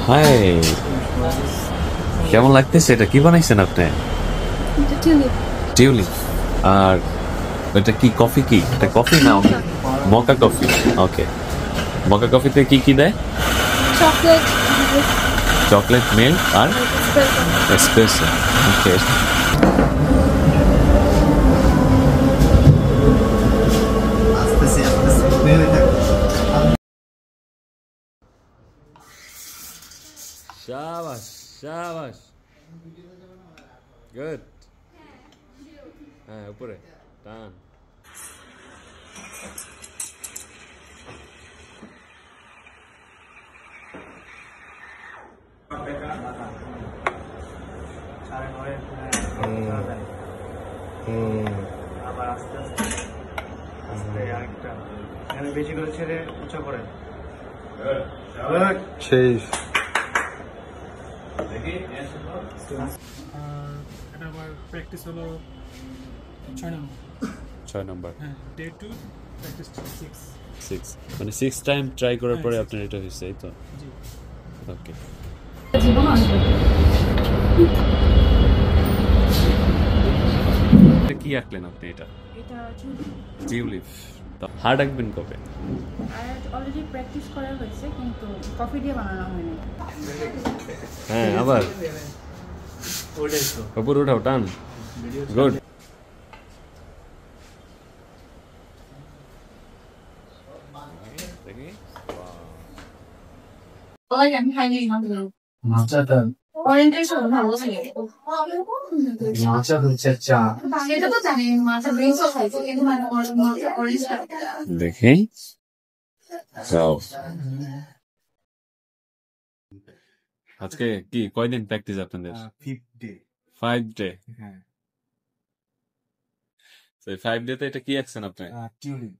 High, কেমন লাগতেছে? এটা কি বানাইছেন আপনি? টিউলিপ। আর এটা কি কফি? কি এটা কফি না? মকা কফি। ওকে, মকা কফিতে কি কি দেয়? চকলেট, চকলেট, মিল্ক আর এসপ্রেসো। ওকে, শাবাশ শাবাশ, গুড। হ্যাঁ, উপরে টান। আবার আস্তে আস্তে আস্তে আরেকটা এখানে বেশি করে ছেড়ে উঁচা করে শেষ। এটা আমার প্র্যাকটিস হলো 6 নম্বর। 6 নম্বর। হ্যাঁ, ডে 2 প্র্যাকটিস 6। 6 মানে 6 টাইম ট্রাই করার পরে হ্যাঁ, আপনার এটা হয়েছে, এই তো? জি। ওকে, জীবন আসবে। এটা কি আঁকলেন আপনি? এটা এটা টিউলিপ। হার্ড আঁকবেন কবে? অলরেডি প্র্যাকটিস করা হয়েছে, কিন্তু কফি দিয়ে বানানো হয়নি। হ্যাঁ, আবার উপর উঠাও, টান। গুড। দেখি, আমি খাইনি ভালো। মাচাটা ওরিয়েন্টেশন ভালো ছিল। মাচা হচ্ছে চা। সেটা তো জানি, মাথা ব্রেনসও খাইছে, কিন্তু মানে মাথা অরেঞ্জ দেখি। যাও, আজকে কি কয়দিন প্র্যাকটিস আপনাদের? 5th day. 5 ডে। হ্যাঁ, তো 5 ডে তে এটা কি আঁকছেন আপনি? টিউলিপ।